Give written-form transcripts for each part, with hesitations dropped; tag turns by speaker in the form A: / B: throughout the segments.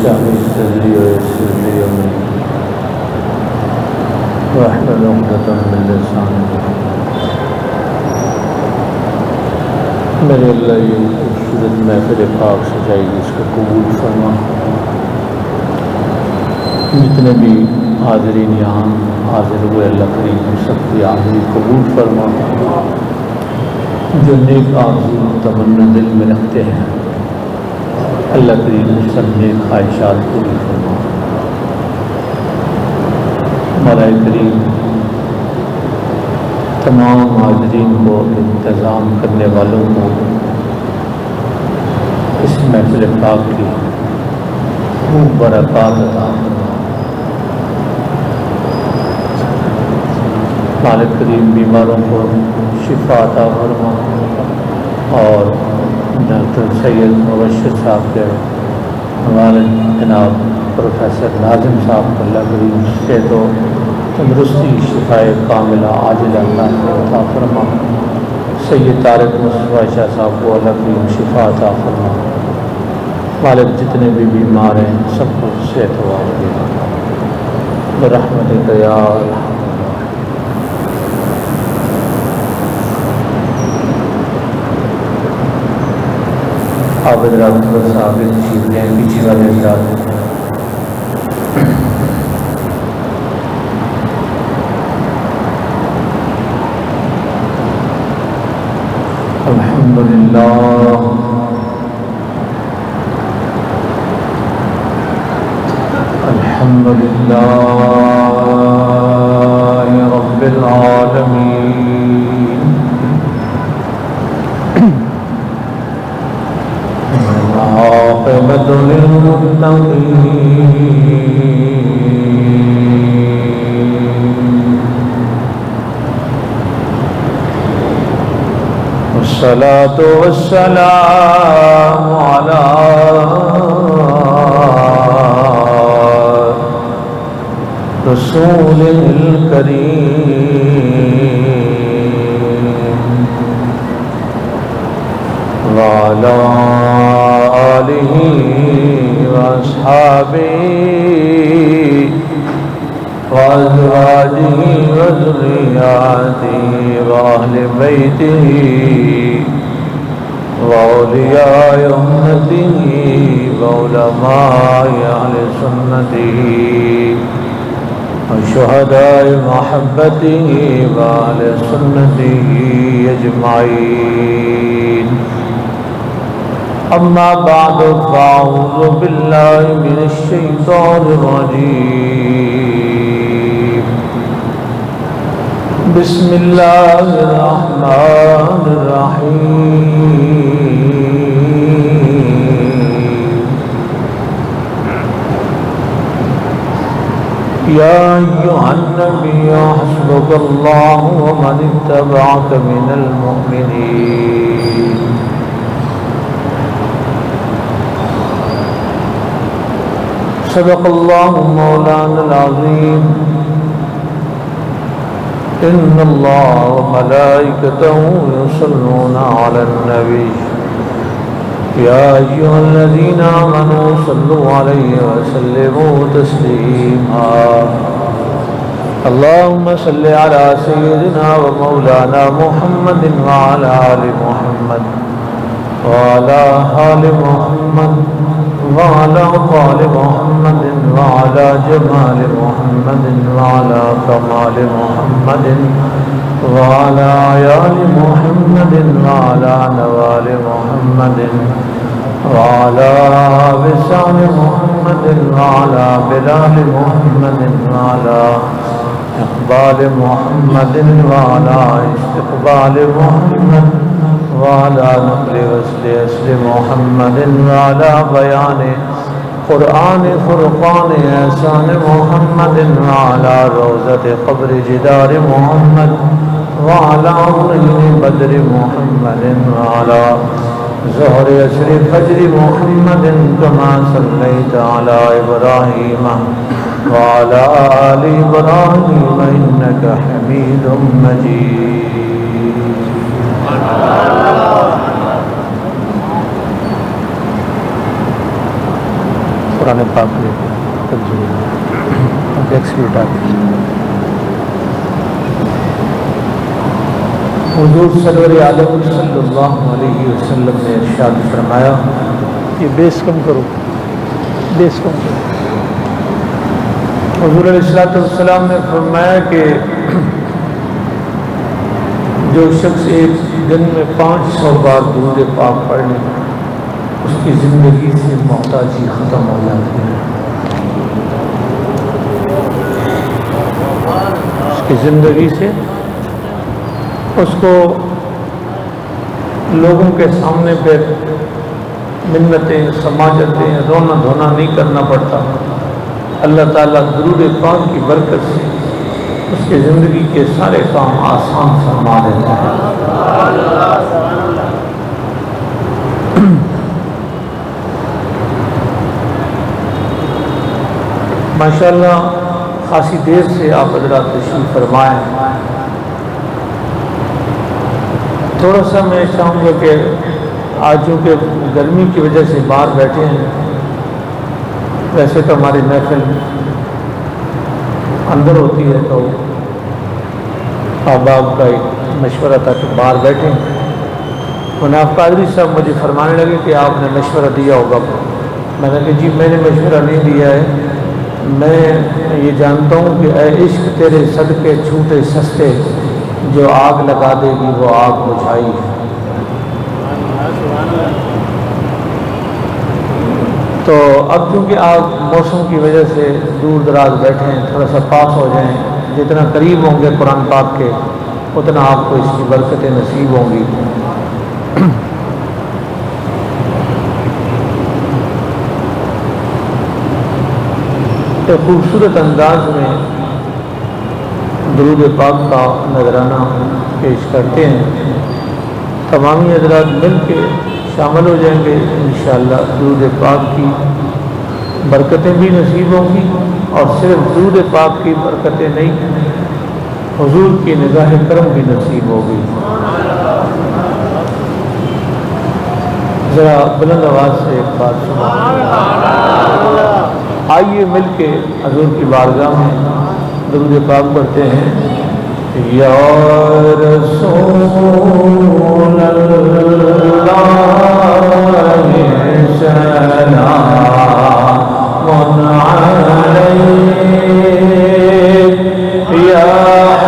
A: اشرح لي صدري ويسر لي امري واحلل عقدة من لساني میرے اللہ یہ خوبصورت محفل پاک سجائی اس کو قبول فرما. جتنے بھی حاضرین یہاں حاضر ہوئے اللہ کریم سب کی حاضری قبول فرما. جو نیک آرزو تمنا دل میں رکھتے ہیں اللہ کریم سب نیک خواہشات پوری فرما. مولا کریم تمام حاضرین کو انتظام کرنے والوں کو اس محفل پاک کی خوب برکات عطا فرما. مالک کریم بیماروں کو شفا عطا فرما اور ڈاکٹر سید مبشر صاحب کے والد جناب پروفیسر ناظم صاحب کو اللہ کریم صحت و تندرستی شفائے کاملہ عاجلہ عطا فرما. سید طارق مصطفیٰ شاہ صاحب کو اللہ کریم شفا عطا فرما. مالک جتنے بھی بیمار ہیں سب کو صحت و عافیت برحمتک یا ارحم. آپ حضرات کو صاحب تشریف لیں پیچھے والے حضرات. الحمدللہ الحمدللہ رب العالمین. عاقبۃ للمتقین والصلاة والسلام علی رسول الکریم وعلی آلہ واصحابہ وازواجہ وذریاتہ واہل بیتہ واولیاء امتہ وعلماء اہل سنتہ وشہداء محبتہ واہل سنتہ اجمعین. اما بعد فاعوذ باللہ من الشیطان الرجیم. بسم اللہ الرحمن الرحیم. یا ایھا النبی حسبک اللہ ومن اتبعک من المؤمنین. صدق اللہ مولانا العظیم. ان اللہ وملائکتہ یصلون علی النبی یا ایھا الذین آمنوا صلوا علیہ وسلموا تسلیما. اللہم صل علی سیدنا ومولانا محمد وعلی آل محمد وعلی آل محمد وعلى قال محمد وعلى جمال محمد وعلى كمال محمد وعلى آل محمد وعلى نوال محمد وعلى وسام محمد وعلى بلال محمد وعلى اقبال محمد وعلى استقبال محمد وعلى نقل وصل اصل محمد وعلى بيان قرآن فرقان احسان محمد وعلى روضة قبر جدار محمد وعلى عين بدر محمد وعلى ظهر عصر فجر محمد كما صليت على إبراهيم وعلى آل إبراهيم إنك حميد مجيد. قرآن پاک حضور سرور عالم صلی اللہ علیہ وسلم نے ارشاد فرمایا کہ بیس کم کرو، بیس کم کرو۔ حضور علیہ السلام نے فرمایا کہ جو شخص ایک دن میں 500 بار درود پاک پڑھ لے اس کی زندگی سے محتاجی ختم ہو جاتی ہے، اس کی زندگی سے اس کو لوگوں کے سامنے پہ منتیں، سماجتیں، رونا دھونا نہیں کرنا پڑتا۔ اللہ تعالیٰ درود پاک کی برکت سے اس کی زندگی کے سارے کام آسان فرما دیتا ہے۔ ماشاءاللہ خاصی دیر سے آپ حضرات تشریف فرمائیں۔ تھوڑا سا میں چاہوں گا کہ آج چونکہ گرمی کی وجہ سے باہر بیٹھے ہیں، ویسے تو ہماری محفل اندر ہوتی ہے، تو احباب کا ایک مشورہ تھا کہ باہر بیٹھیں۔ جناب قادری صاحب مجھے فرمانے لگے کہ آپ نے مشورہ دیا ہوگا۔ میں نے کہا جی میں نے مشورہ نہیں دیا ہے، میں یہ جانتا ہوں کہ اے عشق تیرے صدقے چھوٹے سستے، جو آگ لگا دے گی وہ آگ بجھائی۔ تو اب چونکہ آپ موسم کی وجہ سے دور دراز بیٹھے ہیں، تھوڑا سا پاس ہو جائیں، جتنا قریب ہوں گے قرآن پاک کے اتنا آپ کو اس کی برکتیں نصیب ہوں گی۔ تو خوبصورت انداز میں درود پاک کا نذرانہ پیش کرتے ہیں، تمامی حضرات مل کے شامل ہو جائیں گے، انشاءاللہ درود پاک کی برکتیں بھی نصیب ہوں گی، اور صرف درود پاک کی برکتیں نہیں، حضور کی نگاہ کرم بھی نصیب ہوگی۔ ذرا بلند آواز سے ایک بات سنو، آئیے مل کے حضور کی بارگاہ میں درود پاک پڑھتے ہیں۔ یا رسول اللہ سلام علیک یا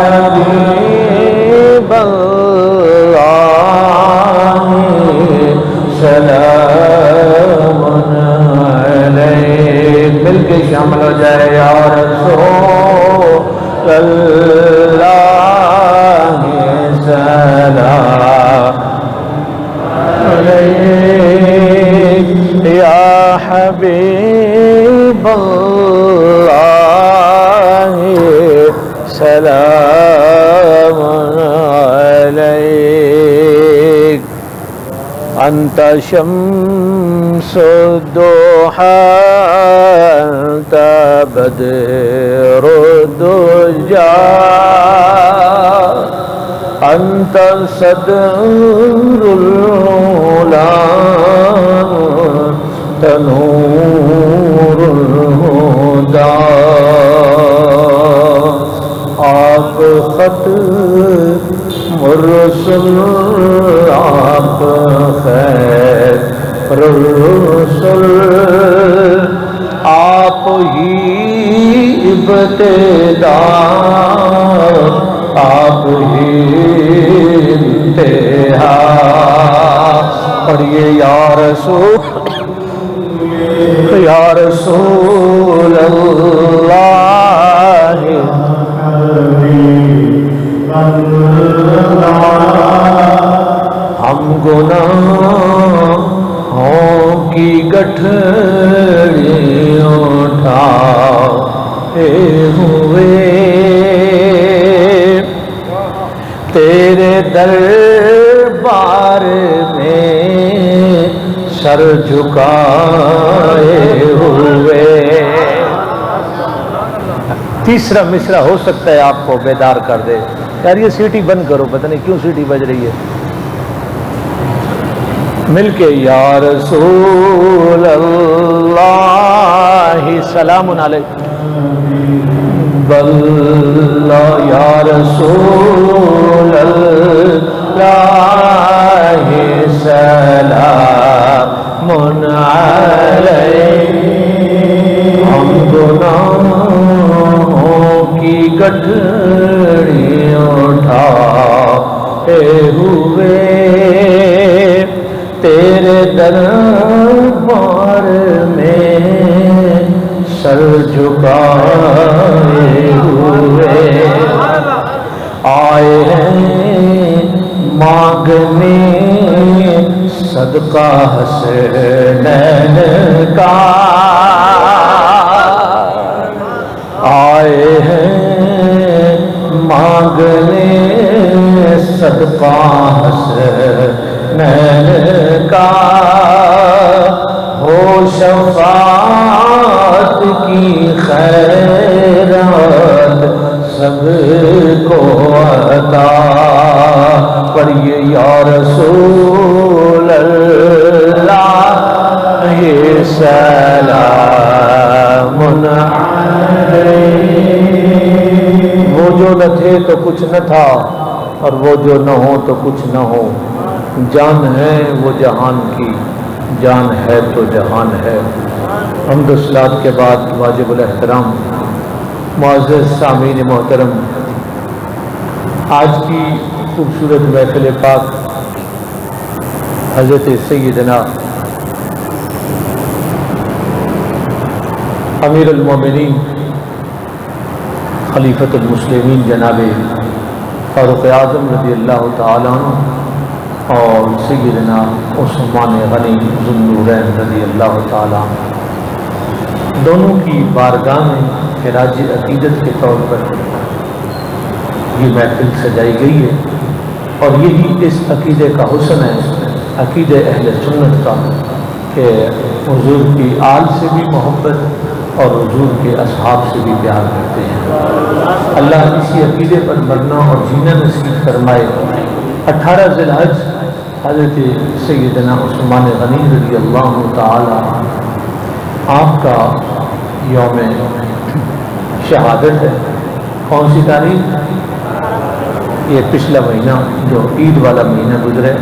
A: حبیب اللہ سلام علیک، مل کے شامل ہو جائے۔ یا رسول اللہ سلام علیک یا حبیب اللہ سلام علیک، انت شمس الضحى انت بدر الدجى انت صدر العلا تنور الهدى، آپ خط مرسل آپ خیر رسول، آپ ہی ابتدا آپ ہی انتہا، پڑھیے یا رسول اللہ ہم گناہوں کی گٹھڑی اٹھائے ہوئے تیرے دربار میں سر جھکائے ہوئے۔ تیسرا مصرع ہو سکتا ہے آپ کو بیدار کر دے، یار یہ سیٹی بند کرو، پتہ نہیں کیوں سیٹی بج رہی ہے۔ مل کے یا رسول اللہ سلام علیک بل یا رسول اللہ اللہ سلام علیہ ہم گناہوں کی گٹھڑی اٹھائے ہوئے تیرے دربار میں سر جھکائے ہوئے آئے ہیں مانگنے صدقہ حسنین کا آئے ہیں مانگنے صدقہ حسنین کا ہو شفاعت کی خیرات سب کو عطا کریے یا رسول اللہ یہ سلام علیہ وہ جو نہ تھے تو کچھ نہ تھا اور وہ جو نہ ہو تو کچھ نہ ہو جان ہے وہ جہان کی جان ہے تو جہان ہے حمد و صلات کے بعد واجب الاحترام معزز سامعین محترم آج کی خوبصورت محفل پاک حضرت سیدنا امیر المومنین خلیفۃ المسلمین جناب فاروق اعظم رضی اللہ تعالیٰ عنہ اور سیدنا عثمان غنی ذو النورین رضی اللہ تعالیٰ عنہ دونوں کی بارگاہ میں خراج عقیدت کے طور پر یہ محفل سجائی گئی ہے اور یہی اس عقیدے کا حسن ہے عقیدہ اہل سنت کا کہ حضور کی آل سے بھی محبت اور حضور کے اصحاب سے بھی پیار کرتے ہیں اللہ اسی عقیدے پر مرنا اور جینا نصیب فرمائے 18 ذی الحج حضرت سیدنا عثمان غنی رضی اللہ تعالی آپ کا یوم شہادت ہے کون سی تاریخ یہ پچھلا مہینہ جو عید والا مہینہ گزرے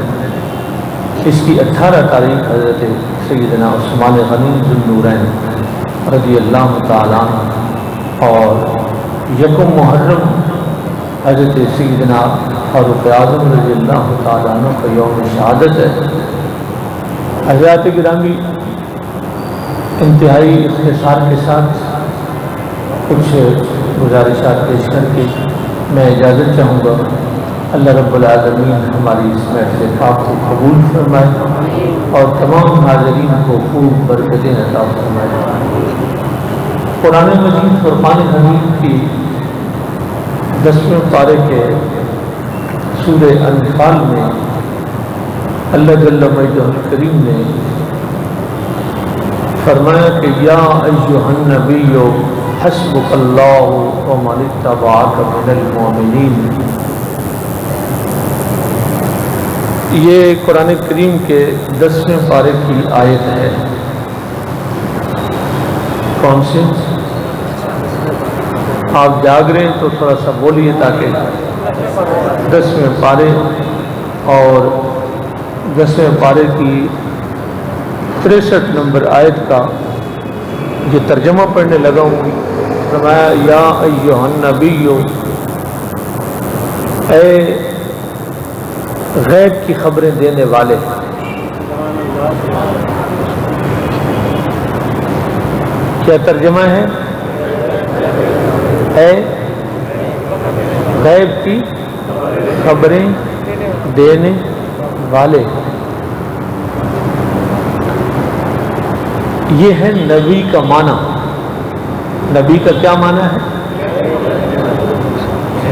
A: اس کی 18 تاریخ حضرت سیدنا عثمان غنی ذو النورین رضی اللہ تعالیٰ اور یکم محرم حضرت سیدنا فاروق اعظم رضی اللہ تعالیٰ عنہ کا یوم شہادت ہے حضرات گرامی انتہائی اختصار کے ساتھ کچھ گزارشات پیش کر کے میں اجازت چاہوں گا اللہ رب العالمین ہماری اس محفل پاک کو قبول فرمائے اور تمام حاضرین کو خوب برکتیں عطا فرمائے قرآن مجید فرقان حمید کی 10ویں پارے کے سورہ انفال میں اللہ جل مجدہ الکریم نے فرمایا کہ یا ایھا النبی حسبک اللہ ومن اتبعک من المؤمنین یہ قرآن کریم کے 10ویں پارے کی آیت ہے کون سی آپ جاگ رہے ہیں تو تھوڑا سا بولیے تاکہ 10ویں پارے اور 10ویں پارے کی 63 نمبر آیت کا یہ ترجمہ پڑھنے لگا ہوں فرمایا یا ایھا النبی اے غیب کی خبریں دینے والے کیا ترجمہ ہے اے غیب کی خبریں دینے والے یہ ہے نبی کا معنی نبی کا کیا معنی ہے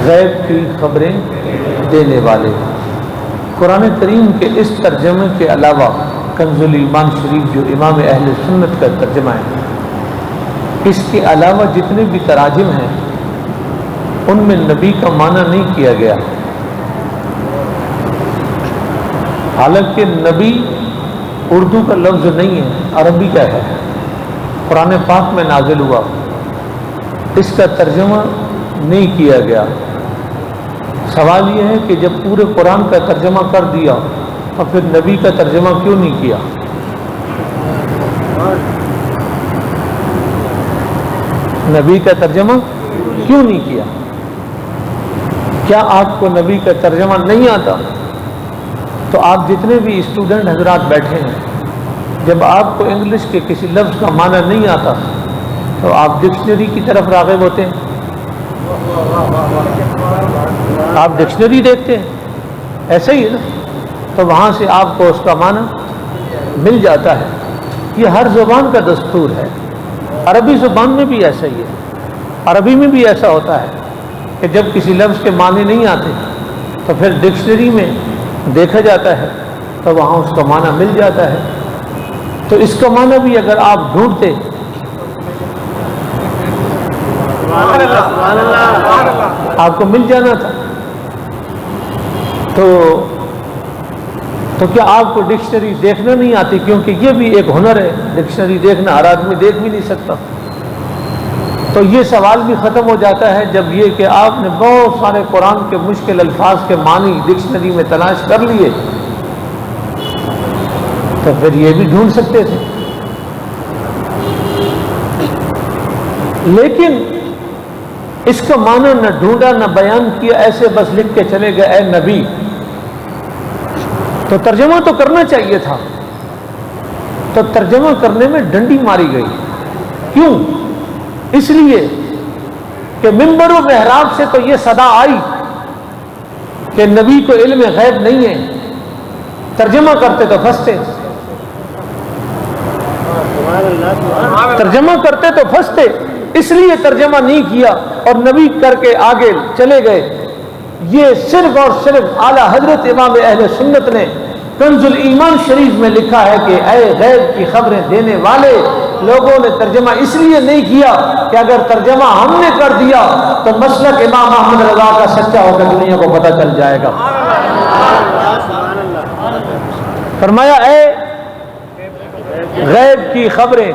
A: غیب کی خبریں دینے والے قرآن کریم کے اس ترجمے کے علاوہ کنز الایمان شریف جو امام اہل سنت کا ترجمہ ہے اس کے علاوہ جتنے بھی تراجم ہیں ان میں نبی کا معنی نہیں کیا گیا حالانکہ نبی اردو کا لفظ نہیں ہے عربی کا ہے قرآن پاک میں نازل ہوا اس کا ترجمہ نہیں کیا گیا سوال یہ ہے کہ جب پورے قرآن کا ترجمہ کر دیا تو پھر نبی کا ترجمہ کیوں نہیں کیا؟ نبی کا ترجمہ کیوں نہیں کیا؟ کیا آپ کو نبی کا ترجمہ نہیں آتا؟ تو آپ جتنے بھی اسٹوڈنٹ حضرات بیٹھے ہیں، جب آپ کو انگلش کے کسی لفظ کا معنی نہیں آتا تو آپ ڈکشنری کی طرف راغب ہوتے ہیں، آپ ڈکشنری دیکھتے ہیں، ایسا ہی ہے نا؟ تو وہاں سے آپ کو اس کا معنی مل جاتا ہے۔ یہ ہر زبان کا دستور ہے، عربی زبان میں بھی ایسا ہی ہے۔ عربی میں بھی ایسا ہوتا ہے کہ جب کسی لفظ کے معنی نہیں آتے تو پھر ڈکشنری میں دیکھا جاتا ہے تو وہاں اس کا معنی مل جاتا ہے۔ تو اس کا معنی بھی اگر آپ ڈھونڈتے آپ کو مل جانا تھا، تو کیا آپ کو ڈکشنری دیکھنا نہیں آتی؟ کیونکہ یہ بھی ایک ہنر ہے، ڈکشنری دیکھنا ہر آدمی دیکھ بھی نہیں سکتا۔ تو یہ سوال بھی ختم ہو جاتا ہے جب یہ کہ آپ نے بہت سارے قرآن کے مشکل الفاظ کے معنی ڈکشنری میں تلاش کر لیے تو پھر یہ بھی ڈھونڈ سکتے تھے، لیکن اس کا معنی نہ ڈھونڈا نہ بیان کیا، ایسے بس لکھ کے چلے گئے اے نبی۔ تو ترجمہ تو کرنا چاہیے تھا، تو ترجمہ کرنے میں ڈنڈی ماری گئی۔ کیوں؟ اس لیے کہ منبر و محراب سے تو یہ صدا آئی کہ نبی کو علم غیب نہیں ہے، ترجمہ کرتے تو پھنستے، ترجمہ کرتے تو پھنستے، اس لیے ترجمہ نہیں کیا اور نبی کر کے آگے چلے گئے۔ یہ صرف اور صرف اعلیٰ حضرت امام اہل سنت نے کنز الایمان شریف میں لکھا ہے کہ اے غیب کی خبریں دینے والے، لوگوں نے ترجمہ اس لیے نہیں کیا کہ اگر ترجمہ ہم نے کر دیا تو مسلک امام احمد رضا کا سچا ہو کر دنیا کو پتہ چل جائے گا۔ فرمایا اے غیب کی خبریں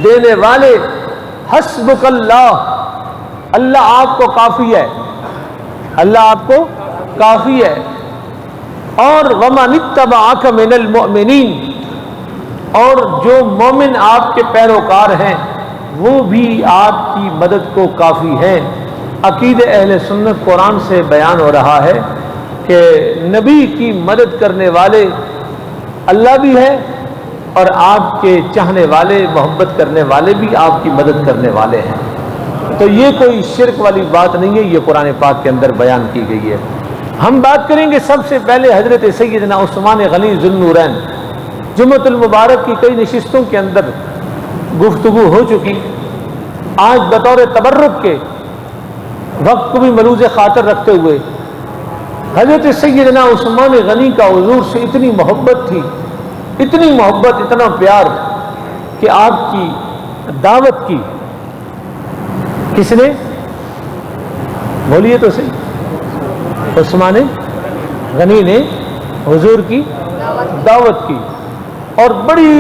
A: دینے والے، حسبک اللہ، اللہ آپ کو کافی ہے، اللہ آپ کو کافی ہے، اور ومن اتبعک من المؤمنین، اور جو مومن آپ کے پیروکار ہیں وہ بھی آپ کی مدد کو کافی ہیں۔ عقید اہل سنت قرآن سے بیان ہو رہا ہے کہ نبی کی مدد کرنے والے اللہ بھی ہے اور آپ کے چاہنے والے، محبت کرنے والے بھی آپ کی مدد کرنے والے ہیں۔ تو یہ کوئی شرک والی بات نہیں ہے، یہ قرآن پاک کے اندر بیان کی گئی ہے۔ ہم بات کریں گے سب سے پہلے حضرت سیدنا عثمان غنی ذو النورین۔ جمعۃ المبارک کی کئی نشستوں کے اندر گفتگو ہو چکی، آج بطور تبرک کے وقت کو بھی ملوز خاطر رکھتے ہوئے حضرت سیدنا عثمان غنی کا حضور سے اتنی محبت تھی، اتنی محبت، اتنا پیار کہ آپ کی دعوت کی کس نے؟ بولیے تو صحیح۔ عثمان غنی نے حضور کی دعوت کی، اور بڑی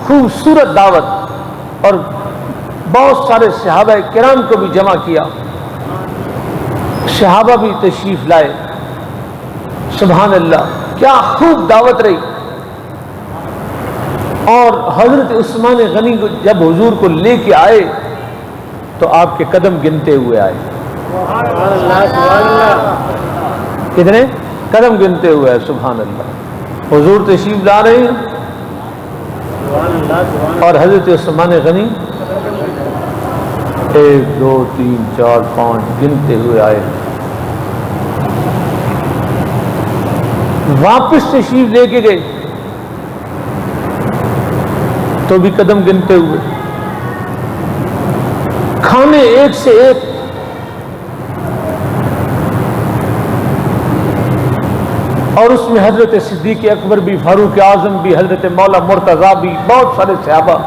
A: خوبصورت دعوت، اور بہت سارے صحابہ کرام کو بھی جمع کیا، صحابہ بھی تشریف لائے۔ سبحان اللہ، کیا خوب دعوت رہی۔ اور حضرت عثمان غنی کو جب حضور کو لے کے آئے تو آپ کے قدم گنتے ہوئے آئے۔ کتنے قدم گنتے ہوئے آئے؟ سبحان اللہ۔ حضور تشریف لا رہے ہیں اور حضرت عثمان غنی 1 2 3 4 5 گنتے ہوئے آئے، واپس تشریف لے کے گئے تو بھی قدم گنتے ہوئے، کھانے ایک سے ایک، اور اس میں حضرت صدیق اکبر بھی، فاروق اعظم بھی، حضرت مولا مرتضیٰ بھی، بہت سارے صحابہ۔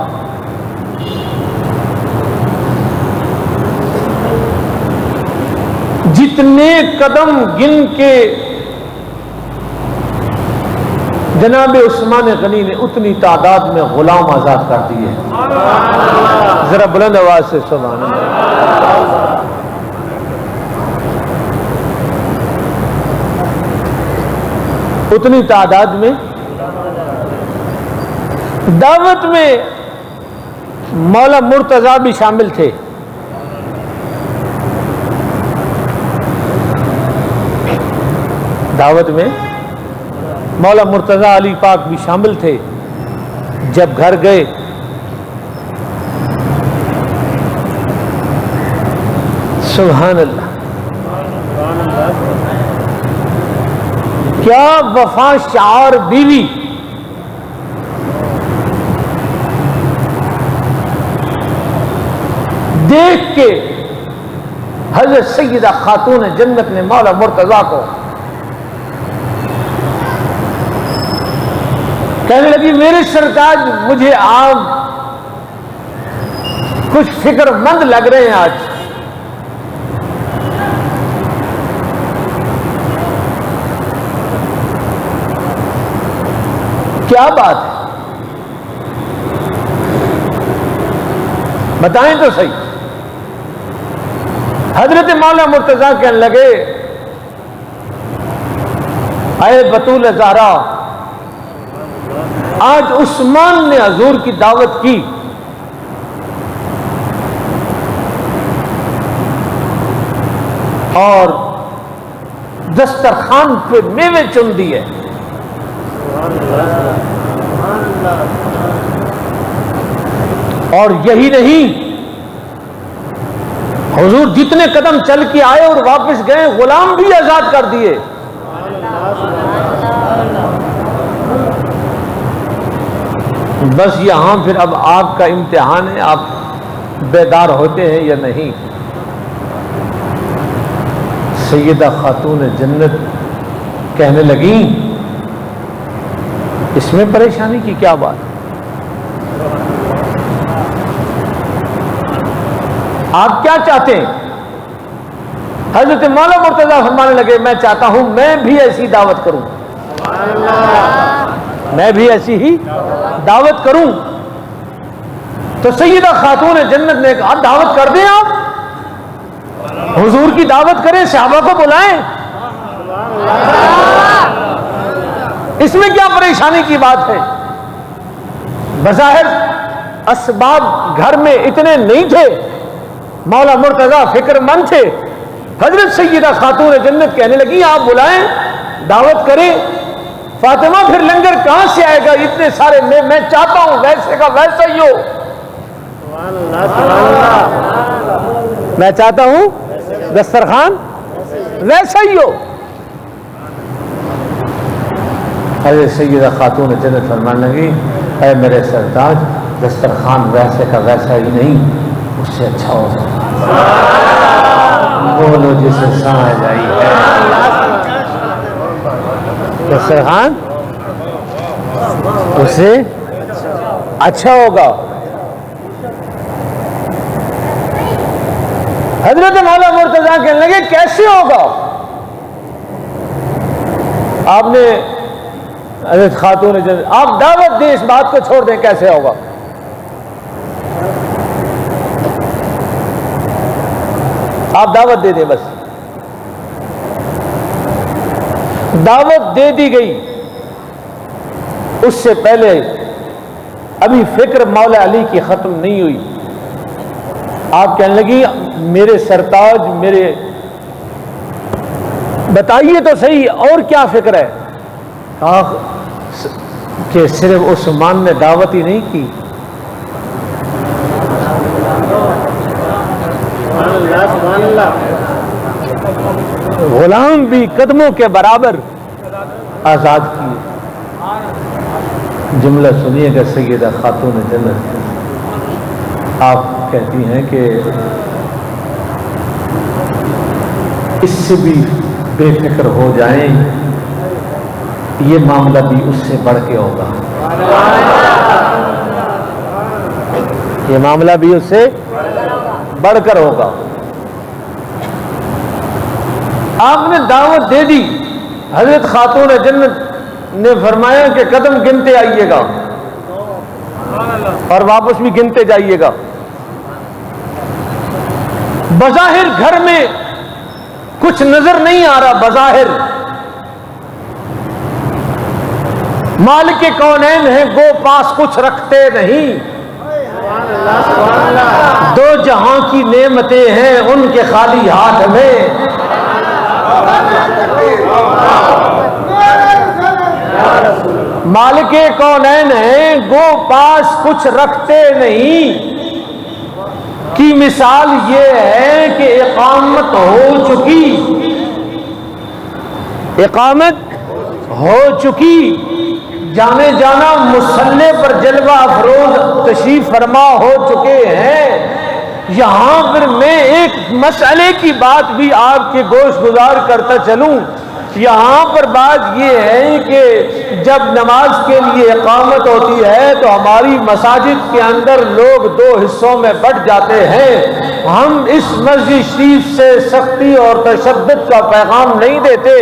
A: جتنے قدم گن کے جناب عثمان غنی نے اتنی تعداد میں غلام آزاد کر دیے۔ ذرا بلند آواز سے سبحان اللہ۔ اتنی تعداد میں دعوت میں مولا مرتضیٰ بھی شامل تھے، دعوت میں مولا مرتضیٰ علی پاک بھی شامل تھے۔ جب گھر گئے سبحان اللہ، کیا وفا شعار بیوی، دیکھ کے حضرت سیدہ خاتون جنت نے مولا مرتضیٰ کو کہنے لگی میرے سرتاج مجھے آپ کچھ فکر مند لگ رہے ہیں آج، کیا بات ہے بتائیں تو صحیح۔ حضرت مولا مرتضیٰ کہنے لگے اے بطول زہرا، آج عثمان نے حضور کی دعوت کی، اور دسترخوان پہ میوے چن دیے، اور یہی نہیں، حضور جتنے قدم چل کے آئے اور واپس گئے غلام بھی آزاد کر دیے۔ بس یہاں پھر اب آپ کا امتحان ہے، آپ بیدار ہوتے ہیں یا نہیں۔ سیدہ خاتون جنت کہنے لگیں اس میں پریشانی کی کیا بات؟ آپ کیا چاہتے ہیں؟ حضرت مولا مرتضیٰ فرمانے لگے میں چاہتا ہوں میں بھی ایسی دعوت کروں، میں بھی ایسی ہی دعوت کروں۔ تو سیدہ خاتون جنت نے کہا دعوت کر دیں، آپ حضور کی دعوت کریں، صحابہ کو بلائیں، اس میں کیا پریشانی کی بات ہے؟ بظاہر اسباب گھر میں اتنے نہیں تھے، مولا مرتضیٰ فکر مند تھے۔ حضرت سیدہ خاتون جنت کہنے لگی آپ بلائیں، دعوت کریں۔ فاطمہ پھر لنگر کہاں سے آئے گا اتنے سارے، میں چاہتا ہوں ویسے کا ویسا ہی ہو، میں چاہتا ہوں دسترخوان ویسا ہی ہو۔ حضرت سیدہ خاتون جنت فرمانے لگی اے میرے سرتاج، دسترخوان ویسے کا ویسا ہی نہیں، اس سے اچھا ہو سکتا، بولو جسے سمجھ آئی ہے، دسترخوان اس سے اچھا ہوگا۔ حضرت مولا مرتضیٰ کہنے لگے کیسے ہوگا؟ آپ نے حضرت خاتون جنت آپ دعوت دیں، اس بات کو چھوڑ دیں کیسے ہوگا۔ آپ دعوت دے دیں، بس دعوت دے دی گئی۔ اس سے پہلے ابھی فکر مولا علی کی ختم نہیں ہوئی، آپ کہنے لگی میرے سرتاج میرے بتائیے تو صحیح اور کیا فکر ہے؟ کہ صرف عثمان نے دعوت ہی نہیں کی، غلام بھی قدموں کے برابر آزاد کیے۔ جملہ سنیے گا سیدہ خاتون جنت، آپ کہتی ہیں کہ اس سے بھی بے فکر ہو جائیں، یہ معاملہ بھی اس سے بڑھ کے ہوگا، یہ معاملہ بھی اس سے بڑھ کر ہوگا۔ آپ نے دعوت دے دی، حضرت خاتون جنت نے فرمایا کہ قدم گنتے آئیے گا اور واپس بھی گنتے جائیے گا۔ بظاہر گھر میں کچھ نظر نہیں آ رہا، بظاہر مالک کونین ہیں، گو پاس کچھ رکھتے نہیں، دو جہاں کی نعمتیں ہیں ان کے خالی ہاتھ میں، مالک کونین ہیں، گو پاس کچھ رکھتے نہیں، کی مثال یہ ہے کہ اقامت ہو چکی، جانے جانا مصلی پر جلوہ افروز تشریف فرما ہو چکے ہیں۔ یہاں پر میں ایک مسئلے کی بات بھی آپ کے گوش گزار کرتا چلوں، یہاں پر بات یہ ہے کہ جب نماز کے لیے اقامت ہوتی ہے تو ہماری مساجد کے اندر لوگ دو حصوں میں بٹ جاتے ہیں۔ ہم اس مسجد شریف سے سختی اور تشدد کا پیغام نہیں دیتے،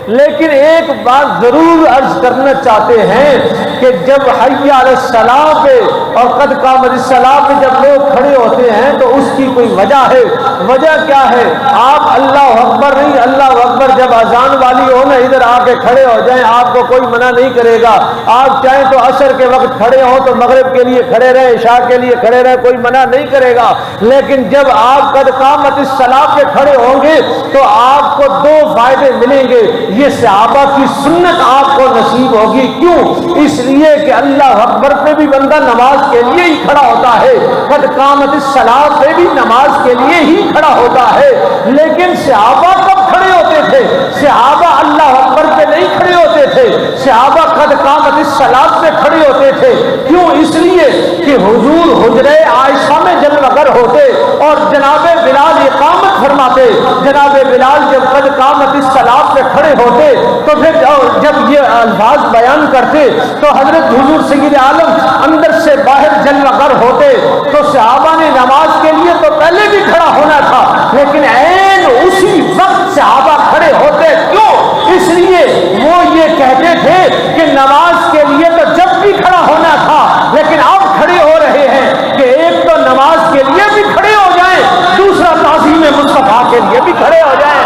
A: لیکن ایک بات ضرور عرض کرنا چاہتے ہیں کہ جب حی علی الصلاۃ پہ اور قد قامت الصلاۃ پہ جب لوگ کھڑے ہوتے ہیں تو اس کی کوئی وجہ ہے۔ وجہ کیا ہے؟ آپ اللہ اکبر نہیں، اللہ اکبر جب اذان والی ہو نا ادھر آ کے کھڑے ہو جائیں، آپ کو کوئی منع نہیں کرے گا۔ آپ چاہیں تو عصر کے وقت کھڑے ہوں تو مغرب کے لیے کھڑے رہیں، عشاء کے لیے کھڑے رہیں، کوئی منع نہیں کرے گا۔ لیکن جب آپ قد قامت الصلاۃ پہ کھڑے ہوں گے تو آپ کو دو فائدے ملیں گے۔ یہ صحابہ کی سنت آپ کو نصیب ہوگی۔ کیوں؟ اس لیے کہ اللہ اکبر پہ بھی بندہ نماز کے لیے ہی کھڑا ہوتا ہے، قد قامت الصلاۃ پہ بھی نماز کے لیے ہی کھڑا ہوتا ہے۔ لیکن صحابہ کب کھڑے ہوتے تھے؟ صحابہ اللہ اکبر پہ نہیں کھڑے ہوتے تھے، صحابہ قد قامت الصلاۃ پہ کھڑے ہوتے تھے۔ کیوں؟ اس لیے کہ حضور حجرہ عائشہ میں جلوہ گر ہوتے اور جناب بلال اقامت فرماتے۔ جناب بلال جب قد قامت الصلاۃ پہ کھڑے ہوتے تو پھر جب یہ الفاظ بیان کرتے تو حضرت حضور سید عالم اندر سے باہر جلوہ گر ہوتے۔ تو صحابہ نے نماز کے لیے تو پہلے بھی کھڑا ہونا تھا، لیکن عین اسی وقت صحابہ کھڑے ہوتے۔ کیوں؟ اس لیے وہ یہ کہتے تھے کہ نماز کے لیے تو جب بھی کھڑا ہونا تھا، لیکن اب کھڑے ہو رہے ہیں کہ ایک تو نماز کے لیے بھی کھڑے ہو جائیں، دوسرا تعظیم مصطفیٰ کے لیے بھی کھڑے ہو جائیں۔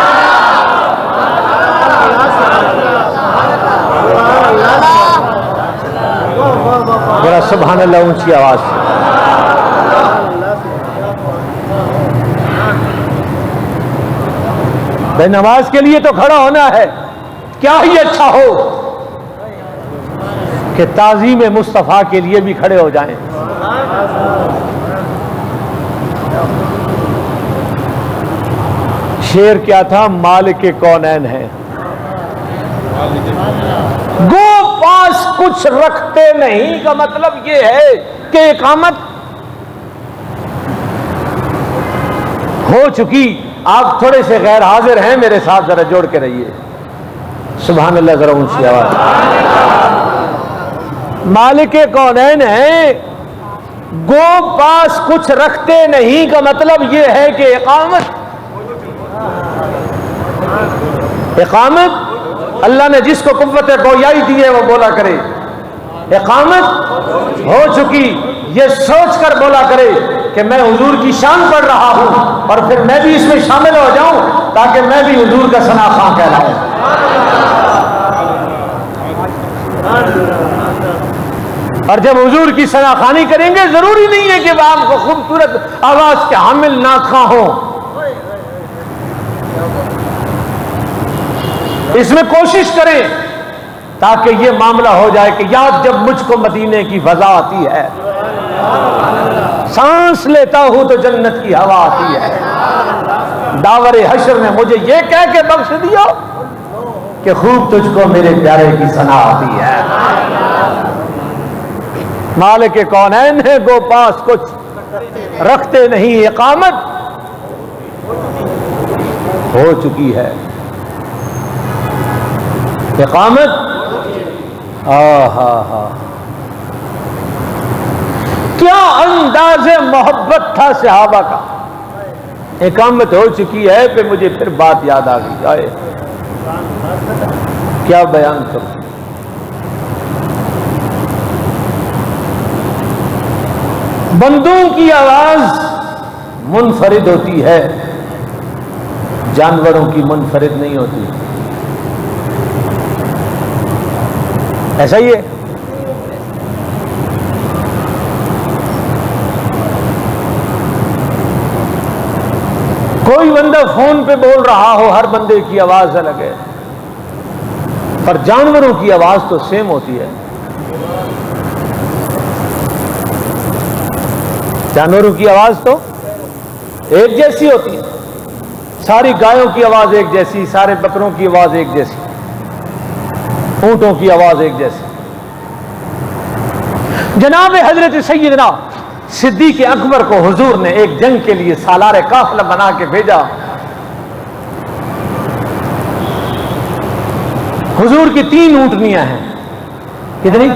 A: ذرا سبحان اللہ اونچی آواز سے۔ بھائی نماز کے لیے تو کھڑا ہونا ہے، کیا ہی اچھا ہو کہ تعظیم مصطفیٰ کے لیے بھی کھڑے ہو جائیں۔ شعر کیا تھا؟ مالک کونین ہے، گو پاس کچھ رکھتے نہیں، کا مطلب یہ ہے کہ اقامت ہو چکی۔ آپ تھوڑے سے غیر حاضر ہیں، میرے ساتھ ذرا جوڑ کے رہیے۔ سبحان اللہ، ذرا اونچی آواز۔ مالک کونین ہیں، گو پاس کچھ رکھتے نہیں، کا مطلب یہ ہے کہ اقامت اللہ نے جس کو قوت گویائی دی ہے وہ بولا کرے، اقامت ہو چکی، یہ سوچ کر بولا کرے کہ میں حضور کی شان پڑھ رہا ہوں اور پھر میں بھی اس میں شامل ہو جاؤں تاکہ میں بھی حضور کا ثنا خواں کہلاؤں۔ اور جب حضور کی ثنا خوانی کریں گے، ضروری نہیں ہے کہ آپ کو خوبصورت آواز کے حامل ناخواں ہوں، اس میں کوشش کریں تاکہ یہ معاملہ ہو جائے کہ یاد جب مجھ کو مدینے کی فضا آتی ہے، سانس لیتا ہوں تو جنت کی ہوا آتی ہے، داور حشر نے مجھے یہ کہہ کے بخش دیا کہ خوب تجھ کو میرے پیارے کی ثنا آتی ہے۔ مالک کونین ہے، گو پاس کچھ رکھتے نہیں، اقامت ہو چکی ہے، اقامت کیا انداز محبت تھا صحابہ کا۔ اقامت ہو چکی ہے پہ مجھے پھر بات یاد آ گئی، آئے کیا بیان کروں۔ بندوں کی آواز منفرد ہوتی ہے، جانوروں کی منفرد نہیں ہوتی، ایسا ہی ہے۔ کوئی بندہ فون پہ بول رہا ہو، ہر بندے کی آواز الگ ہے، پر جانوروں کی آواز تو سیم ہوتی ہے. جانوروں کی آواز تو ایک جیسی ہوتی ہے. ساری گایوں کی آواز ایک جیسی، سارے بکروں کی آواز ایک جیسی، اونٹوں کی آواز ایک جیسی. جناب حضرت سیدنا صدیق اکبر کو حضور نے ایک جنگ کے لیے سالار قافلہ بنا کے بھیجا. حضور کی 3 اونٹنیاں ہیں. کتنی؟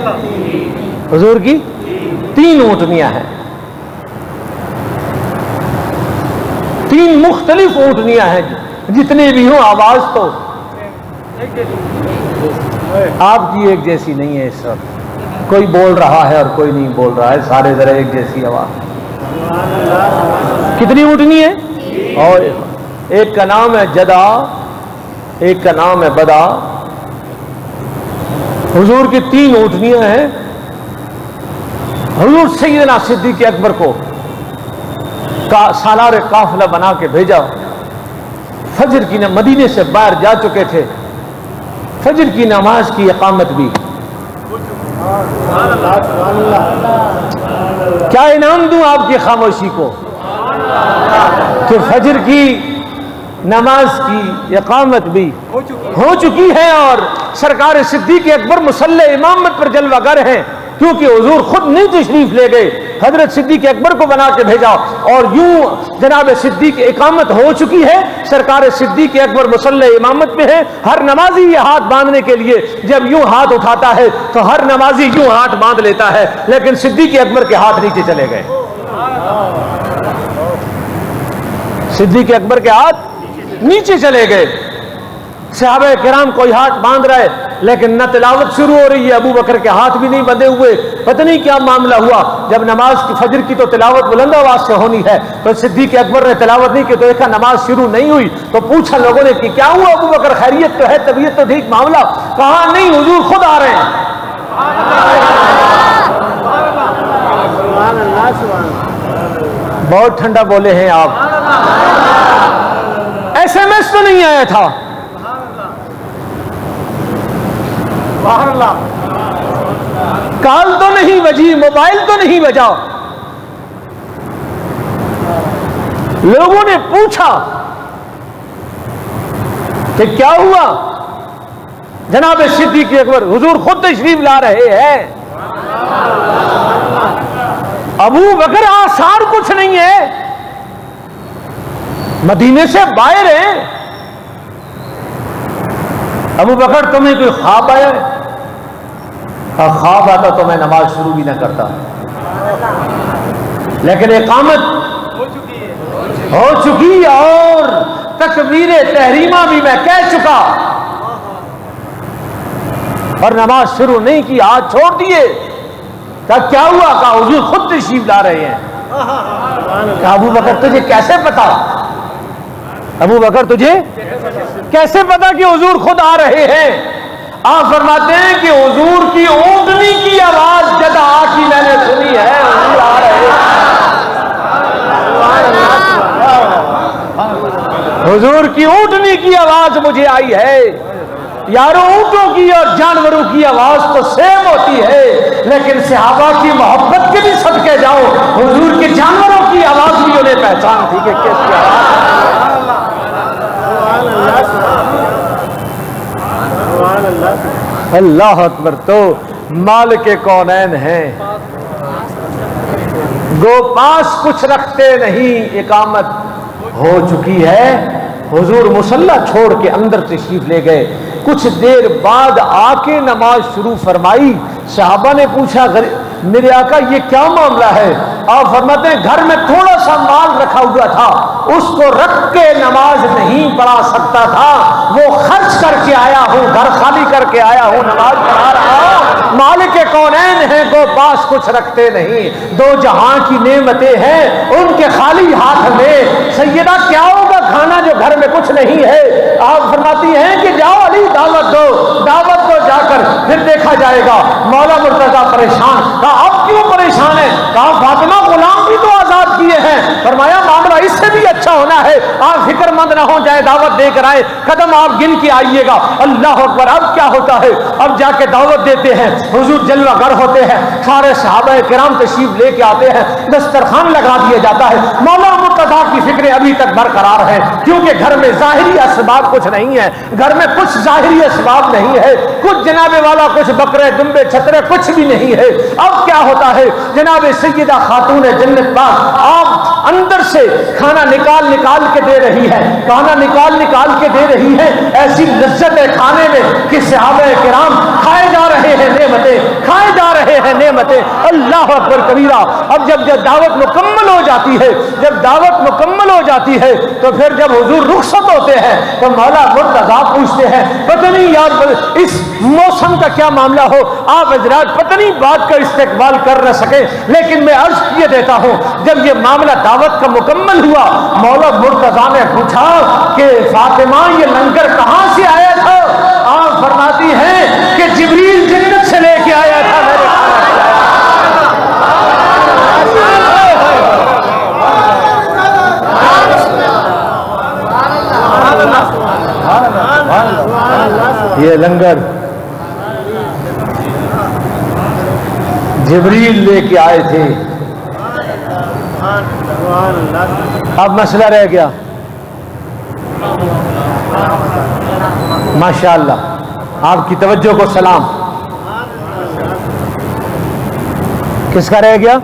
A: حضور کی 3 اونٹنیاں ہیں. 3 مختلف اونٹنیاں ہیں. جتنے بھی ہوں آواز تو آپ کی ایک جیسی نہیں ہے. اس وقت کوئی بول رہا ہے اور کوئی نہیں بول رہا ہے، سارے ذرا ایک جیسی آواز. کتنی اونٹنی ہے؟ اور ایک کا نام ہے جدا، ایک کا نام ہے بدا. حضور کی 3 اونٹنیاں ہیں. حضور سیدنا صدیق اکبر کو سالار قافلہ بنا کے بھیجا. فجر کی مدینے سے باہر جا چکے تھے. فجر کی نماز کی اقامت بھی. کیا انعام دوں آپ کی خاموشی کو کہ فجر کی نماز کی اقامت بھی ہو چکی ہے اور سرکار صدیق اکبر مصلی امامت پر جلوہ گر ہیں، کیونکہ حضور خود نہیں تشریف لے گئے، حضرت صدیق اکبر کو بنا کے بھیجا. اور یوں جناب صدیق اقامت ہو چکی ہے، سرکار صدیق اکبر مصلی امامت میں ہے. ہر نمازی یہ ہاتھ باندھنے کے لیے جب یوں ہاتھ اٹھاتا ہے تو ہر نمازی یوں ہاتھ باندھ لیتا ہے، لیکن صدیق اکبر کے ہاتھ نیچے چلے گئے. صدیق اکبر کے ہاتھ نیچے چلے گئے. صحابہ کرام کوئی ہاتھ باندھ رہا ہے لیکن نہ تلاوت شروع ہو رہی ہے. ابو بکر کے ہاتھ بھی نہیں بندھے ہوئے. پتہ نہیں کیا معاملہ ہوا. جب نماز کی فجر کی تو تلاوت بلند آواز سے ہونی ہے، تو صدیق اکبر نے تلاوت نہیں کی تو دیکھا نماز شروع نہیں ہوئی. تو پوچھا لوگوں نے کہ کیا ہوا ابو بکر، خیریت تو ہے، طبیعت تو ٹھیک، معاملہ؟ کہا نہیں حضور خود آ رہے ہیں. بہت ٹھنڈا بولے ہیں آپ. SMS تو نہیں آیا تھا، کال تو نہیں بجی، موبائل تو نہیں بجا. لوگوں نے پوچھا کہ کیا ہوا؟ جناب صدیق اکبر حضور خود تشریف لا رہے ہیں. ابو بکر آثار کچھ نہیں ہے، مدینے سے باہر ہیں. ابو بکر تمہیں کوئی خواب آیا ہے؟ خواب آتا تو میں نماز شروع بھی نہ کرتا، لیکن اقامت ہو چکی اور تکبیر تحریمہ بھی میں کہہ چکا اور نماز شروع نہیں کی، ہاتھ چھوڑ دیے. کیا ہوا؟ کہا حضور خود تشریف لا رہے ہیں. کہا ابو بکر تجھے کیسے پتا؟ ابو بکر تجھے کیسے پتا کہ حضور خود آ رہے ہیں؟ آپ فرماتے ہیں کہ حضور کی اونٹنی کی آواز جدا کی میں نے سنی ہے، حضور آ رہے ہیں. حضور کی اونٹنی کی آواز مجھے آئی ہے. یارو اونٹوں کی اور جانوروں کی آواز تو سیم ہوتی ہے، لیکن صحابہ کی محبت کے بھی صدقے جاؤ، حضور کے جانوروں کی آواز بھی انہیں پہچان تھی کہ کس کی آواز. اللہ اکبر. تو مالک کونین ہیں، گو پاس کچھ رکھتے نہیں، اقامت ہو چکی ہے. حضور مصلی چھوڑ کے اندر تشریف لے گئے. کچھ دیر بعد آ کے نماز شروع فرمائی. صحابہ نے پوچھا میرے آقا یہ کیا معاملہ ہے؟ آپ فرماتے ہیں گھر میں تھوڑا سا مال رکھا ہوا تھا، اس کو رکھ کے نماز نہیں پڑھا سکتا تھا، وہ خرچ کر کے آیا ہوں، گھر خالی کر کے آیا ہوں، نماز پڑھا رہا ہوں. مالک کونین ہیں، کو پاس کچھ رکھتے نہیں، 2 جہاں کی نعمتیں ہیں، ان کے خالی ہاتھ میں. سیدہ کیا ہوگا کھانا جو گھر میں کچھ نہیں ہے؟ آپ فرماتی ہیں کہ جاؤ علی دعوت دو، دعوت دو جا کر پھر دیکھا جائے گا. مولا مرتضیٰ پریشان، اب
B: کیوں پریشان ہے؟ کہا فاطمہ غلام بھی تو آزاد کیے ہیں. فرمایا معاملہ اس سے بھی اچھا ہونا ہے. آپ فکر مند نہ ہو جائے, دعوت دے کر آئے, قدم آپ گن کے آئیے گا. اللہ اکبر. اب کیا ہوتا ہے؟ اب جا کے دعوت دیتے ہیں, حضور جلوہ گر ہوتے ہیں, سارے صحابہ کرام تشریف لے کے آتے ہیں, دسترخوان لگا دیا جاتا ہے. مولا مرتضیٰ کی فکریں ابھی تک برقرار ہیں, کیونکہ گھر میں ظاہری اسباب کچھ نہیں ہے, گھر میں کچھ ظاہری اسباب نہیں ہے, کچھ جناب والا کچھ بکرے دمبے چھترے کچھ بھی نہیں ہے. اب کیا ہوتا ہے؟ جناب سیدہ خاتون جنت پاک آپ اندر سے کھانا نکال نکال کے دے رہی ہے, کھانا نکال نکال کے دے رہی ہے. ایسی لذت ہے کھانے میں کہ صحابہ کرام کھائے جا رہے ہیں نعمتیں, کھائے جا رہے ہیں نعمتیں. اللہ اکبر کبیرہ. اب جب دعوت مکمل ہو جاتی ہے, جب دعوت مکمل ہو جاتی ہے تو پھر جب حضور رخصت ہوتے ہیں تو مولا مرتضیٰ پوچھتے ہیں پتہ نہیں یار اس موسم کا کیا معاملہ ہو, آپ حضرات پتہ نہیں بات کا استقبال کر نہ سکے, لیکن میں عرض کیے دیتا ہوں جب یہ معاملہ دعوت کا مکمل ہوا, مولا مرتضیٰ نے پوچھا کہ فاطمہ یہ لنگر کہاں سے آیا تھا؟ آپ فرماتی ہیں کہ جبریل جنت سے لے کے آیا تھا میرے. یہ لنگر جبریل لے کے آئے تھے. اب مسئلہ رہ گیا. ماشاءاللہ آپ کی توجہ کو سلام. کس کا رہ گیا؟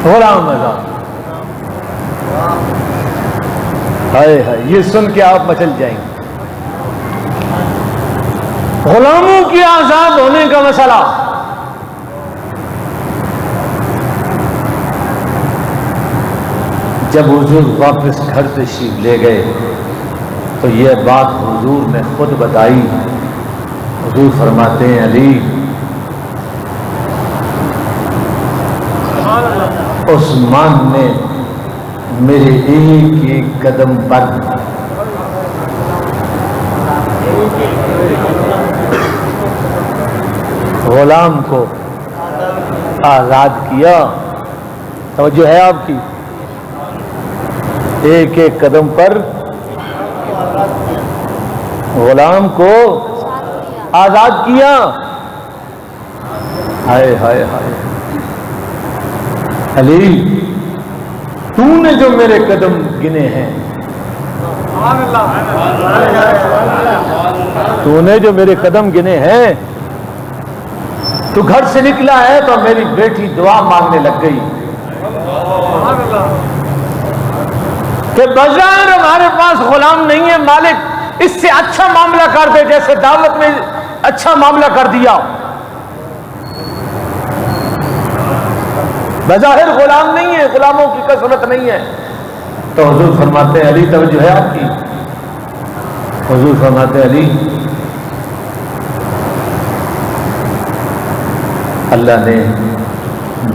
B: غلام آزاد. ہائے ہائے, یہ سن کے آپ مچل جائیں گے. غلاموں کی آزاد ہونے کا مسئلہ. جب حضور واپس گھر تشریف لے گئے تو یہ بات حضور نے خود بتائی. حضور فرماتے ہیں علی عثمان نے میرے ایک ایک قدم پر غلام کو آزاد کیا. توجہ ہے آپ کی؟ ایک ایک قدم پر غلام کو آزاد کیا. ہائے ہائے ہائے علی, تو نے جو میرے قدم گنے ہیں, تو نے جو میرے قدم گنے ہیں, تو گھر سے نکلا ہے تو میری بیٹی دعا مانگنے لگ گئی کہ بظاہر ہمارے پاس غلام نہیں ہے, مالک اس سے اچھا معاملہ کر دے جیسے دعوت میں اچھا معاملہ کر دیا. بظاہر غلام نہیں ہے, غلاموں کی کثرت نہیں ہے. تو حضور فرماتے ہیں علی, توجہ ہے آپ کی؟ حضور فرماتے ہیں علی اللہ نے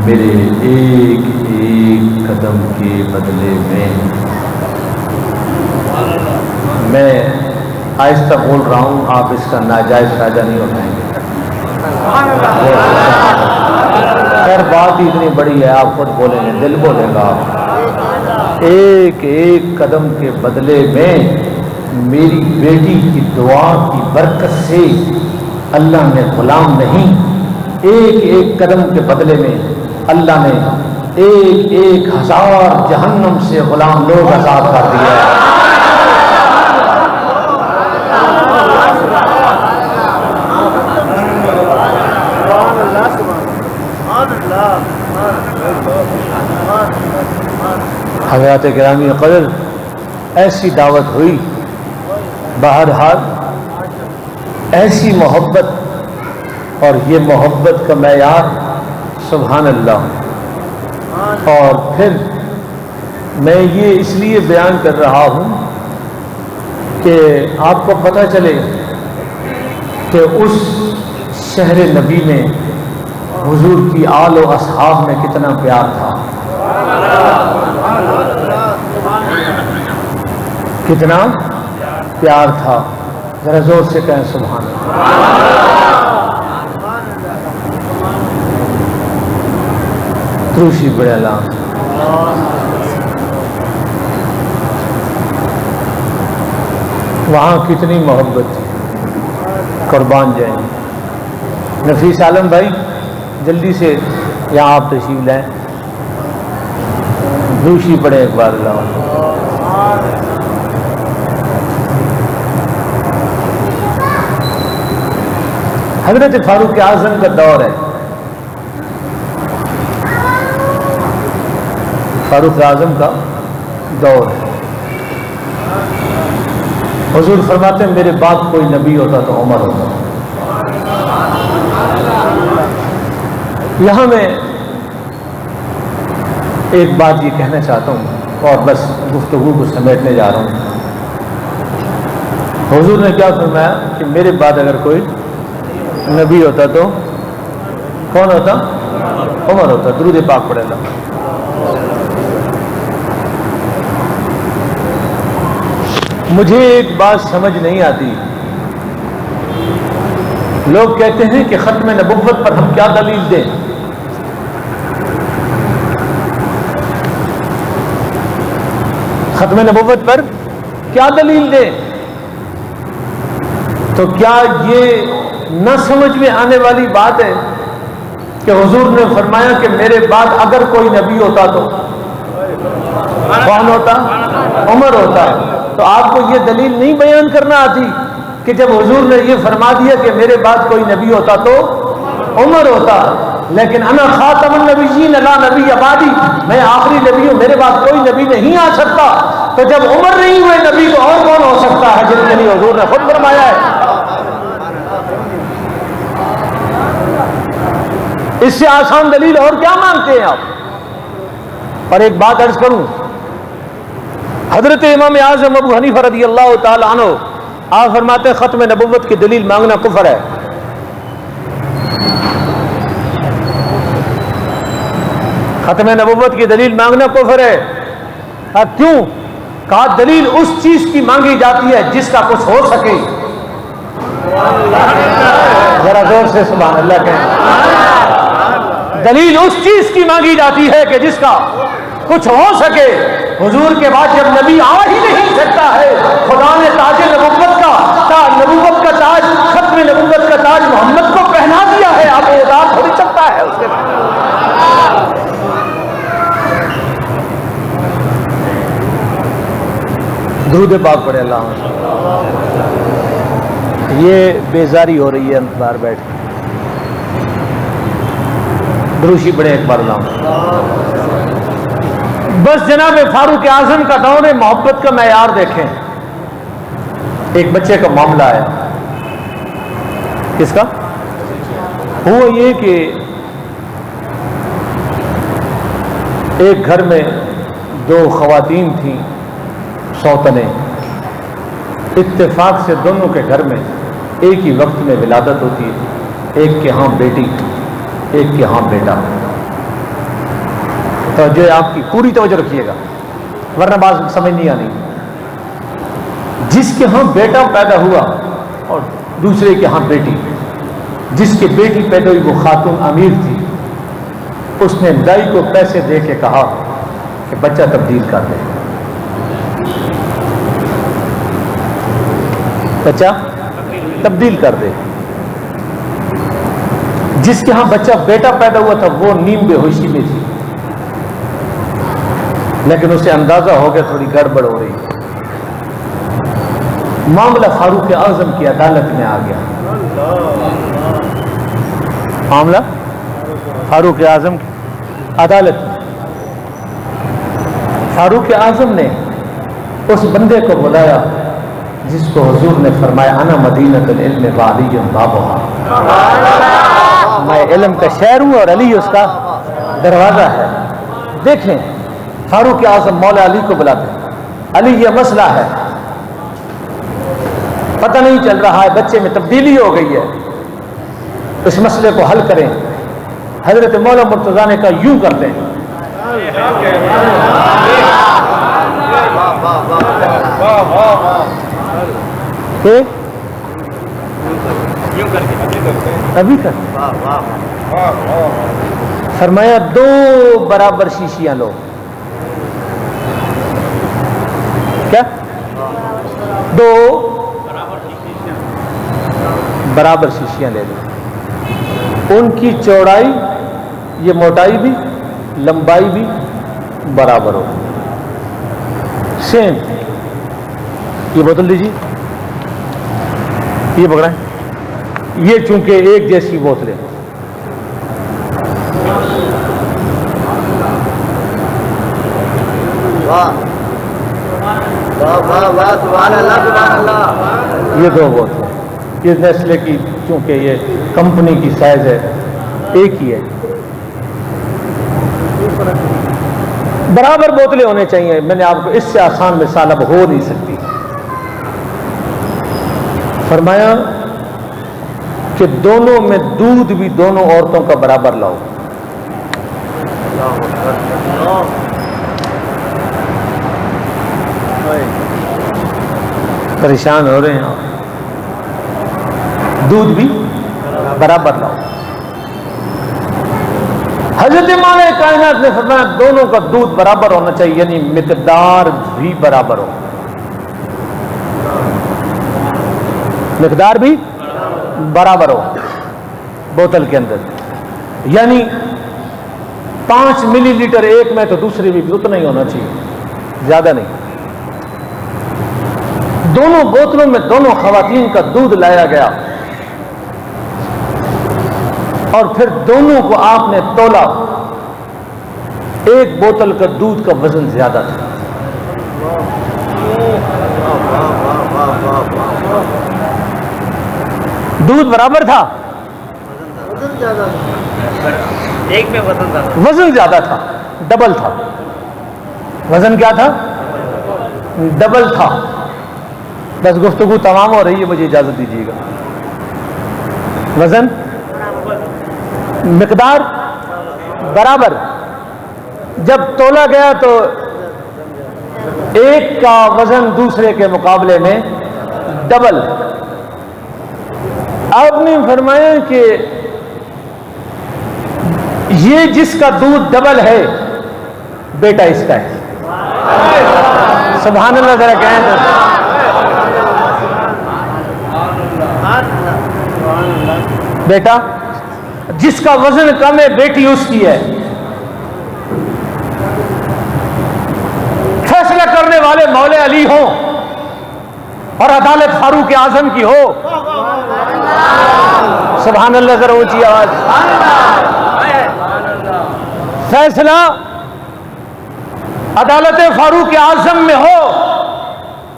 B: میرے ایک ایک قدم کے بدلے میں آہستہ بول رہا ہوں, آپ اس کا ناجائز فائدہ نہیں اٹھائیں گے. خیر بات ہی اتنی بڑی ہے, آپ خود بولیں گے, دل بولے گا. ایک ایک قدم کے بدلے میں میری بیٹی کی دعا کی برکت سے اللہ نے غلام نہیں, ایک ایک قدم کے بدلے میں اللہ نے ایک ایک ہزار جہنم سے غلام لوگ آزاد کر دیا ہے. حضرات گرامی قدر, ایسی دعوت ہوئی, بہرحال ایسی محبت, اور یہ محبت کا معیار سبحان اللہ. اور پھر میں یہ اس لیے بیان کر رہا ہوں کہ آپ کو پتہ چلے کہ اس شہر نبی میں حضور کی آل و اصحاب میں کتنا پیار تھا, کتنا پیار تھا. ذرا زور سے کہیں سبحان اللہ.
A: دروشی بڑے اللہ وہاں کتنی محبت تھی، قربان جائیں۔ نفیس عالم بھائی جلدی سے یہاں آپ تشریف لائیں، دروشی پڑھیں ایک بار اللہ۔ حضرت فاروق اعظم کا دور ہے، فاروق اعظم کا دور ہے۔ حضور فرماتے ہیں میرے بعد کوئی نبی ہوتا تو عمر ہوتا۔ یہاں میں ایک بات یہ کہنا چاہتا ہوں اور بس گفتگو کو سمیٹنے جا رہا ہوں۔ حضور نے کیا فرمایا کہ میرے بعد اگر کوئی نبی ہوتا تو کون ہوتا؟ عمر ہوتا۔ درود پاک پڑھے اللہ۔ مجھے ایک بات سمجھ نہیں آتی، لوگ کہتے ہیں کہ ختم نبوت پر ہم کیا دلیل دیں؟ ختم نبوت پر کیا دلیل دیں؟ تو کیا یہ نہ سمجھ میں آنے والی بات ہے کہ حضور نے فرمایا کہ میرے بعد اگر کوئی نبی ہوتا تو کون ہوتا؟ عمر ہوتا۔ تو آپ کو یہ دلیل نہیں بیان کرنا آتی کہ جب حضور نے یہ فرما دیا کہ میرے بعد کوئی نبی ہوتا تو عمر ہوتا، لیکن انا خاتم النبیین لا نبی بعدی، میں آخری نبی ہوں، میرے بعد کوئی نبی نہیں آ سکتا۔ تو جب عمر نہیں ہوئے نبی تو اور کون ہو سکتا ہے جن کے لیے حضور نے خود فرمایا ہے؟ اس سے آسان دلیل اور کیا مانگتے ہیں آپ؟ اور ایک بات عرض کروں، حضرت امام اعظم ابو حنیفہ رضی اللہ تعالی عنہ آپ فرماتے ہیں ختم نبوت کی دلیل مانگنا کفر ہے۔ ختم نبوت کی دلیل مانگنا کفر ہے۔ کیوں؟ کہا دلیل اس چیز کی مانگی جاتی ہے جس کا کچھ ہو سکے۔ ذرا زور سے سبحان اللہ کہیں۔ دلیل اس چیز کی مانگی جاتی ہے کہ جس کا کچھ ہو سکے۔ حضور کے بعد جب نبی آ ہی نہیں سکتا ہے، خدا نے تاج نبوت کا تاج، ختم نبوت کا تاج محمد کو پہنا دیا ہے، آپ اعزاز تھوڑی چکتا ہے اس کے بعد۔ درود پاک پڑھے اللہ۔ یہ بیزاری ہو رہی ہے باہر بیٹھ کے، دروشی پڑھے ایک بار اللہ۔ بس جناب فاروق اعظم کا دور محبت کا معیار دیکھیں۔ ایک بچے کا معاملہ ہے، کس کا؟ ہوا یہ کہ ایک گھر میں دو خواتین تھیں سوتنیں، اتفاق سے دونوں کے گھر میں ایک ہی وقت میں ولادت ہوتی ہے، ایک کے ہاں بیٹی ایک کے ہاں بیٹا۔ توجہ آپ کی پوری توجہ رکھیے گا ورنہ بات سمجھ نہیں آنی۔ جس کے ہاں بیٹا پیدا ہوا اور دوسرے کے ہاں بیٹی، جس کی بیٹی پیدا ہوئی وہ خاتون امیر تھی، اس نے دائی کو پیسے دے کے کہا کہ بچہ تبدیل کر دے، بچہ تبدیل کر دے۔ جس کے ہاں بچہ بیٹا پیدا ہوا تھا وہ نیم بے ہوشی میں تھی، لیکن اسے اندازہ ہو گیا تھوڑی گڑبڑ ہو رہی۔ معاملہ فاروق اعظم کی عدالت میں آ گیا۔ معاملہ فاروق اعظم کی عدالت میں۔ فاروق اعظم نے اس بندے کو بلایا جس کو حضور نے فرمایا انا مدینۃ العلم وعلی بابھا، میں علم کا شہر ہوں اور علی اس کا دروازہ ہے۔ دیکھیں فاروق اعظم مولا علی کو بلاتے ہیں، علی یہ مسئلہ ہے، پتہ نہیں چل رہا ہے، بچے میں تبدیلی ہو گئی ہے، اس مسئلے کو حل کریں۔ حضرت مولا مرتضیٰ نے کہا یوں کرتے ہیں، ابھی کر
B: فرمایا 2 برابر شیشیاں لو. کیا 2 برابر شیشیاں لے لو. ان کی چوڑائی یہ موٹائی بھی لمبائی بھی برابر ہو سیم. یہ بوتل دیجیے, یہ پکڑائیں. یہ چونکہ ایک جیسی بوتلیں یہ 2 بوتلیں یہ نیسلے کی چونکہ یہ کمپنی کی سائز ہے ایک ہی ہے. برابر بوتلیں ہونے چاہیے. میں نے آپ کو اس سے آسان مثال اب ہو نہیں سکتی. فرمایا کہ دونوں میں دودھ بھی دونوں عورتوں کا برابر لاؤ. پریشان ہو رہے ہیں آپ. دودھ بھی برابر لاؤ. حضرت مولا کائنات نے فرمایا دونوں کا دودھ برابر ہونا چاہیے, یعنی مقدار بھی برابر ہو. مقدار بھی برابر ہو بوتل کے اندر, یعنی 5 ملی لیٹر ایک میں تو دوسری بھی اتنا ہی ہونا چاہیے, زیادہ نہیں. دونوں بوتلوں میں دونوں خواتین کا دودھ لایا گیا اور پھر دونوں کو آپ نے تولا. ایک بوتل کا دودھ کا وزن زیادہ تھا. دودھ برابر تھا,
C: ایک میں
B: وزن زیادہ تھا, ڈبل تھا. وزن کیا تھا؟ ڈبل تھا. بس گفتگو تمام ہو رہی ہے, مجھے اجازت دیجیے گا. وزن مقدار برابر. جب تولا گیا تو ایک کا وزن دوسرے کے مقابلے میں ڈبل. آپ نے فرمایا کہ یہ جس کا دودھ ڈبل ہے بیٹا اس کا ہے. سبحان اللہ ذرا کہیں تو. بیٹا جس کا وزن کم ہے بیٹی اس کی ہے. فیصلہ کرنے والے مولا علی ہوں اور عدالت فاروق اعظم کی ہو. سبحان اللہ ذرا اونچی آواز. فیصلہ عدالت فاروق اعظم میں ہو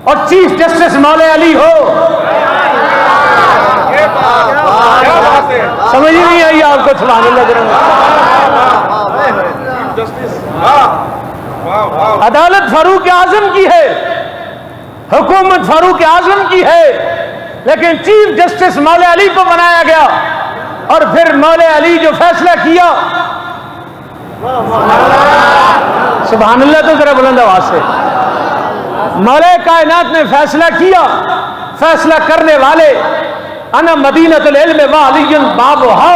B: اور چیف جسٹس مولا علی ہو. سمجھ ہی نہیں آئی آپ کو. سبحان اللہ ذرا. عدالت فاروق اعظم کی ہے, حکومت فاروق اعظم کی ہے, لیکن چیف جسٹس مولا علی کو بنایا گیا. اور پھر مولا علی جو فیصلہ کیا, سبحان اللہ تو ذرا بلند آواز سے. مولا کائنات نے فیصلہ کیا. فیصلہ کرنے والے انا مدینۃ العلم و علی بابھا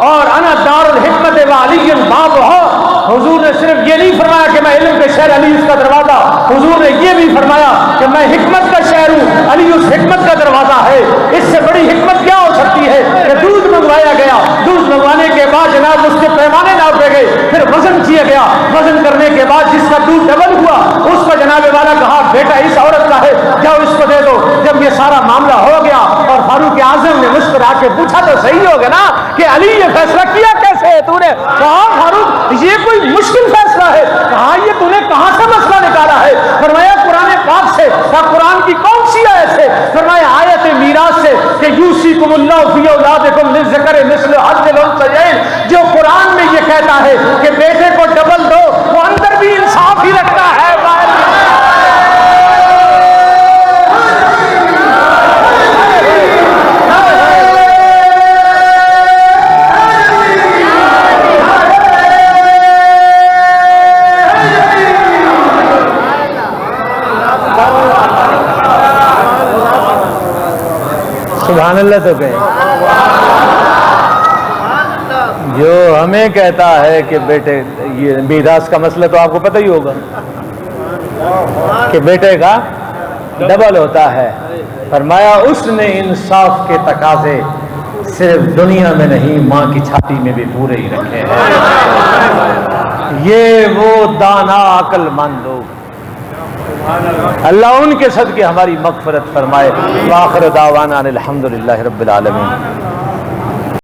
B: اور انا دار الحکمت و علی بابھا. حضور نے صرف یہ نہیں فرمایا کہ میں علم کے شہر علی اس کا دروازہ, حضور نے یہ بھی فرمایا کہ میں حکمت کا شہر ہوں, علی اس حکمت کا دروازہ ہے. اس سے بڑی حکمت کیا ہو سکتی ہے کہ دودھ منگوایا گیا, دودھ منگوانے کے بعد جناب اس کے پیمانے ناپے گئے, پھر وزن کیا گیا. وزن کرنے کے بعد جس کا دودھ ڈبل ہوا اس کو جناب والا کہا بیٹا اس عورت کا ہے, جاؤ اس کو دے دو. جب یہ سارا معاملہ ہو گیا اور فاروق اعظم نے مسکرا کے پوچھا تو صحیح ہوگا نا کہ علی یہ فیصلہ کیا کیسے ہے تو نے؟ کہا فاروق یہ کوئی مشکل فیصلہ ہے. کہا یہ تو نے کہاں سے مسئلہ نکالا ہے؟ فرمایا قرآن پاک سے. کہا قرآن کی کون سی آیت سے؟ فرمایا آیت میراث سے کہ یوصیکم اللہ فی اولادکم للذکر مثل حظ الانثیین. جو قرآن میں یہ کہتا ہے کہ بیٹے کو ڈبل دو, وہ اندر بھی انصاف ہی رکھتا ہے. سبحان اللہ تو کہیں.
A: جو ہمیں کہتا ہے کہ بیٹے، یہ میراث کا مسئلہ تو آپ کو پتہ ہی ہوگا کہ بیٹے کا ڈبل ہوتا ہے، فرمایا اس نے انصاف کے تقاضے صرف دنیا میں نہیں ماں کی چھاتی میں بھی پورے ہی رکھے ہیں۔ یہ وہ دانا عقل مند لوگ، اللہ ان کے صدقے ہماری مغفرت فرمائے۔ وآخر دعوانا الحمدللہ رب العالمین۔